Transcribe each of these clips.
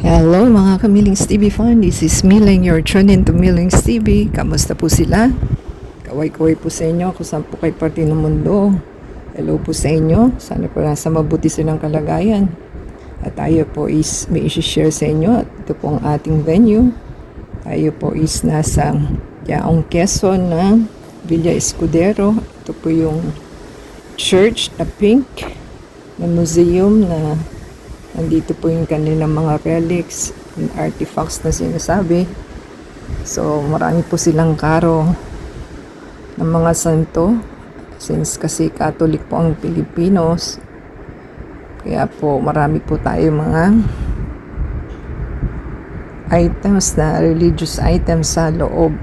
Hello mga Kamilings TV fan, this is Miling, your tune into Milings TV. Kamusta po sila? Kaway-kaway po sa inyo kung saan po kayo parte ng mundo. Hello po sa inyo, sana po nasa mabuti silang kalagayan. At tayo po is may isi-share sa inyo at ito po ang ating venue. Tayo po is nasa Yaong Quezon na Villa Escudero. Ito po yung church na pink na museum na nandito po yung kanilang mga relics and artifacts na sinasabi. So, marami po silang karo ng mga santo. Since kasi Catholic po ang Pilipinos, kaya po marami po tayo mga items na religious items sa loob.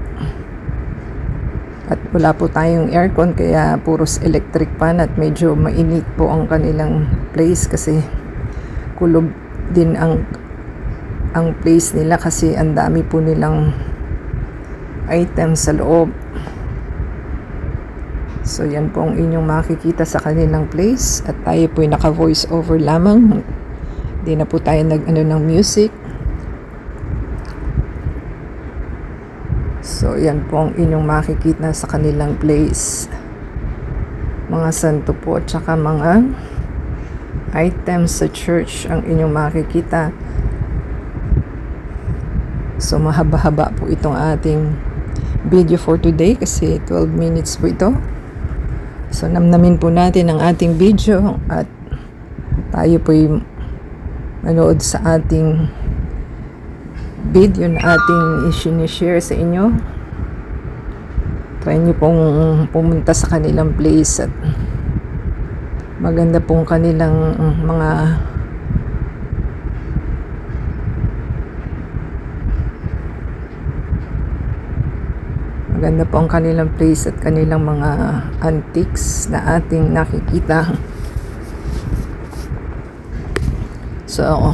At wala po tayong aircon, kaya puros electric fan at medyo mainit po ang kanilang place kasi kulob din ang place nila kasi ang dami po nilang items sa loob. So yan po ang inyong makikita sa kanilang place at tayo po ay naka voice over lamang, hindi na po tayo ng music. So yan po ang inyong makikita sa kanilang place, mga santo po at saka mga items sa church ang inyong makikita. So mahaba-haba po itong ating video for today kasi 12 minutes po ito. So namnamin po natin ang ating video at tayo po manood sa ating video na ating i-share sa inyo. Try nyo pong pumunta sa kanilang place at maganda pong kanilang mga ang kanilang place at kanilang mga antiques na ating nakikita. So,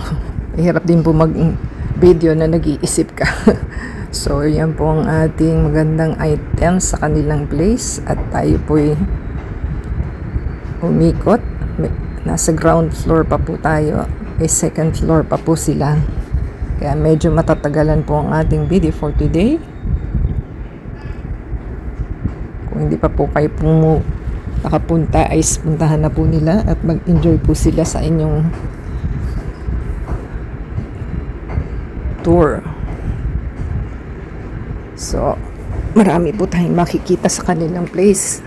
hirap din po mag-video na nag-iisip ka. So, yan po ang ating magandang items sa kanilang place at tayo po'y umikot. Nasa ground floor pa po tayo. Second floor pa po sila. Kaya medyo matatagalan po ang ating video for today. Kung hindi pa po kayo nakapunta ay puntahan na po nila at mag-enjoy po sila sa inyong tour. So, marami po tayong makikita sa kanilang place.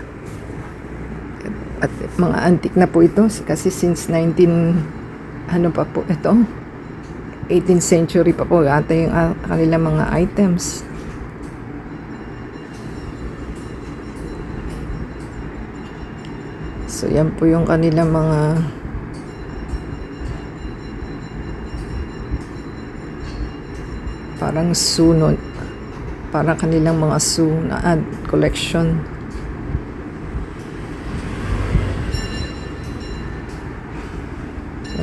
At mga antique na po ito kasi since 18th century pa po ata yung kanilang mga items. So yan po yung kanilang mga parang sunod, parang kanilang mga sunad collection.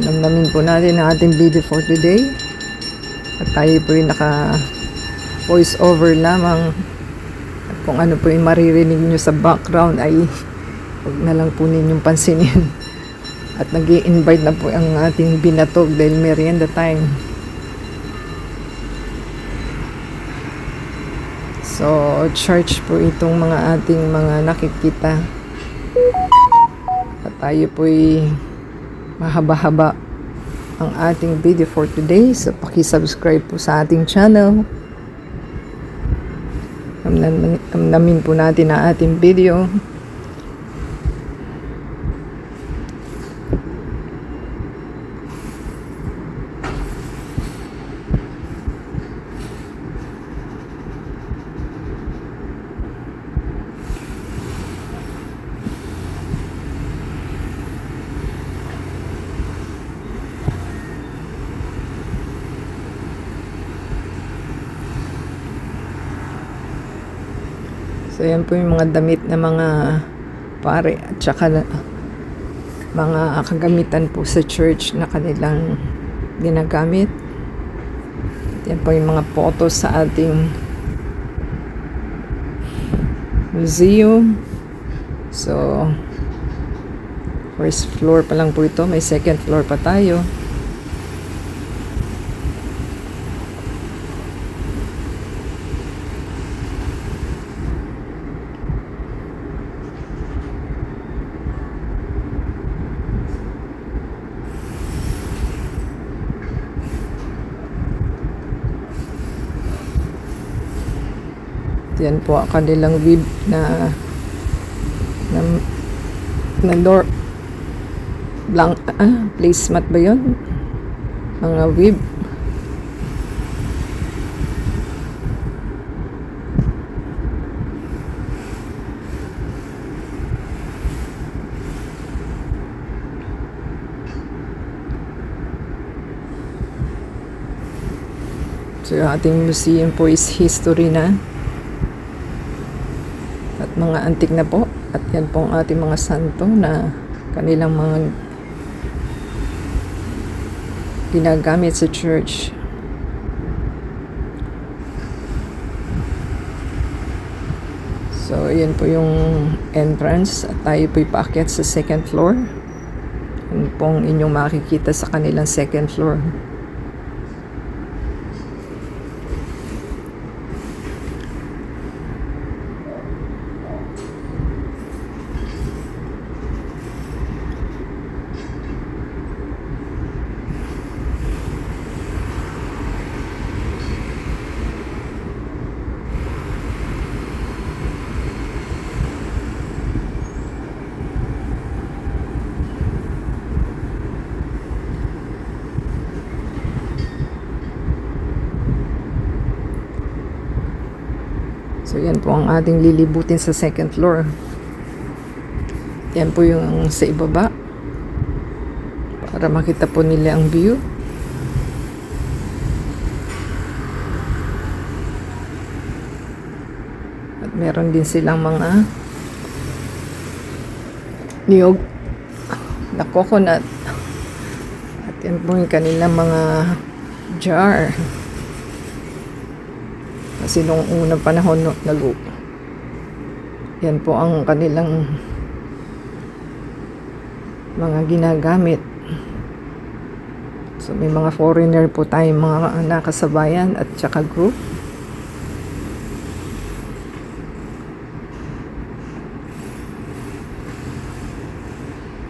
Namnamin po natin ang ating video for today at tayo po yung naka voice over lamang at kung ano po yung maririnig nyo sa background ay huwag na lang po ninyong pansinin at nag-i-invite na po ang ating binatog dahil merienda time. So church po itong mga ating mga nakikita at tayo po'y mahaba-haba ang ating video for today. So paki-subscribe po sa ating channel. Namnamin po natin ang ating video. So yan po yung mga damit na mga pare at saka mga kagamitan po sa church na kanilang ginagamit. Yan po yung mga photos sa ating museum. So first floor pa lang po ito, may second floor pa tayo. Yan po ang kanilang web na, na door blank, placemat ba yun? Mga web. So yung ating museum po is history na at mga antik na po. At yan po ang ating mga santo na kanilang mga ginagamit sa church. So yan po yung entrance at tayo po ipaakyat sa second floor. Yan pong inyong makikita sa kanilang second floor. So yan po ang ating lilibutin sa second floor. Yan po yung sa ibaba para makita po nila ang view. At meron din silang mga niyog na coconut. At yan po yung kanilang mga jar. Kasi nung unang panahon yan po ang kanilang mga ginagamit. So may mga foreigner po tayong mga nakasabayan at saka group.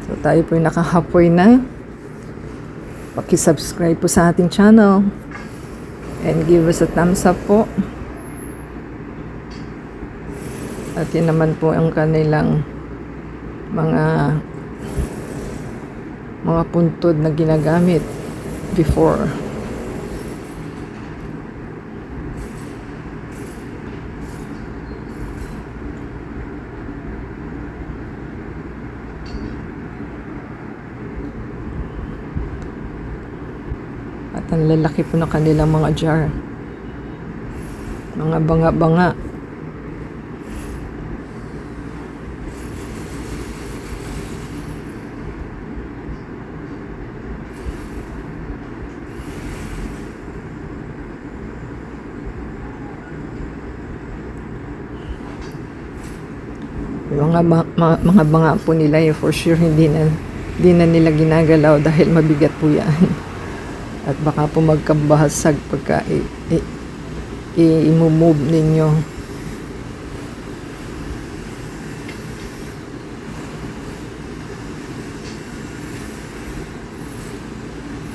So tayo po yung naka-halfway na. Paki-subscribe po sa ating channel and give us a thumbs up po. At yun naman po ang kanilang mga puntod na ginagamit before. At ang lalaki po na kanilang mga jar. Mga banga-banga. Yung mga banga po nila, for sure hindi na nila ginagalaw dahil mabigat po yan. At baka po magkabahasag pagka i-move ninyo.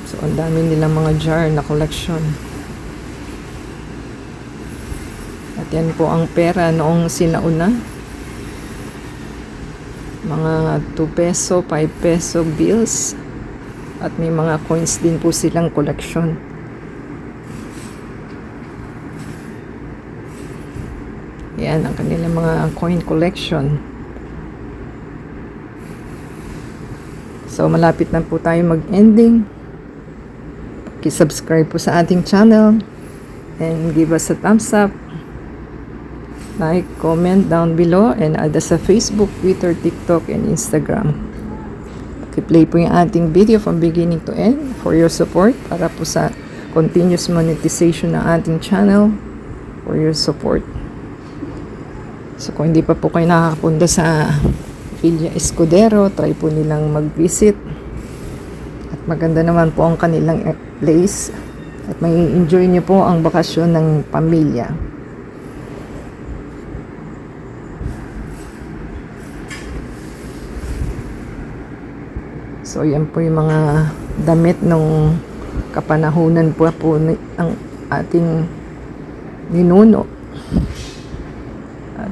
So ang dami nilang mga jar na collection. At yan po ang pera noong sinauna. Mga 2 peso, 5 peso bills. At may mga coins din po silang collection. Yan ang kanilang mga coin collection. So malapit na po tayo mag-ending. Paki-subscribe po sa ating channel and give us a thumbs up. Like, comment down below and add us sa Facebook, Twitter, TikTok, and Instagram. I-play po yung ating video from beginning to end for your support para po sa continuous monetization ng ating channel for your support. So kung hindi pa po kayo nakakapunta sa Villa Escudero, try po nilang mag-visit. At maganda naman po ang kanilang place at may enjoy niyo po ang bakasyon ng pamilya. So yan po yung mga damit nung kapanahunan po ang ating ninuno.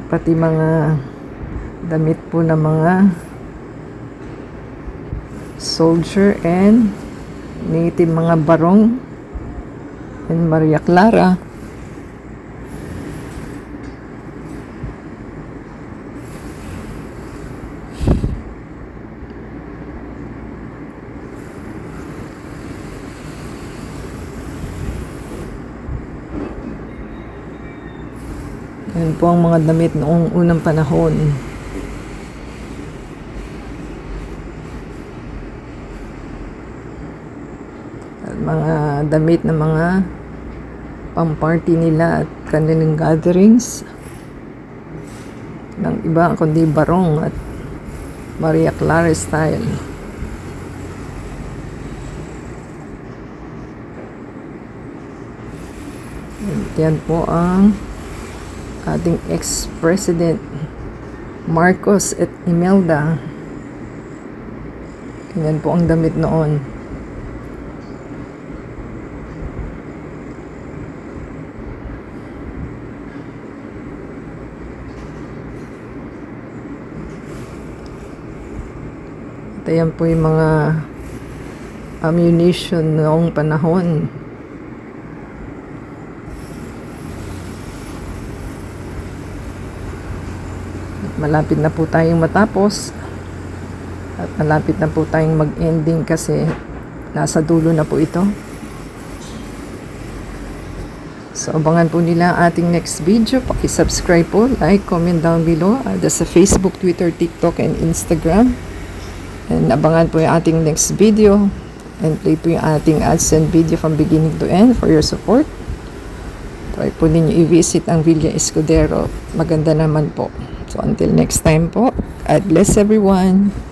pati mga damit po ng mga soldier and native mga barong and Maria Clara. Yan po ang mga damit noong unang panahon. At mga damit na mga pang-party nila at kanilang gatherings ng iba kundi barong at Maria Clara style. Yan po ang ating ex-president Marcos at Imelda. Yan po ang damit noon. At ayan po yung mga ammunition noong panahon. Malapit na po tayong matapos at malapit na po tayong mag-ending kasi nasa dulo na po ito. So abangan po nila ating next video. Paki-subscribe po, like, comment down below. Sa Facebook, Twitter, TikTok, and Instagram. And abangan po yung ating next video and play po yung ating AdSense video from beginning to end for your support. Try po ninyo i-visit ang Villa Escudero. Maganda naman po. So until next time po, God bless everyone.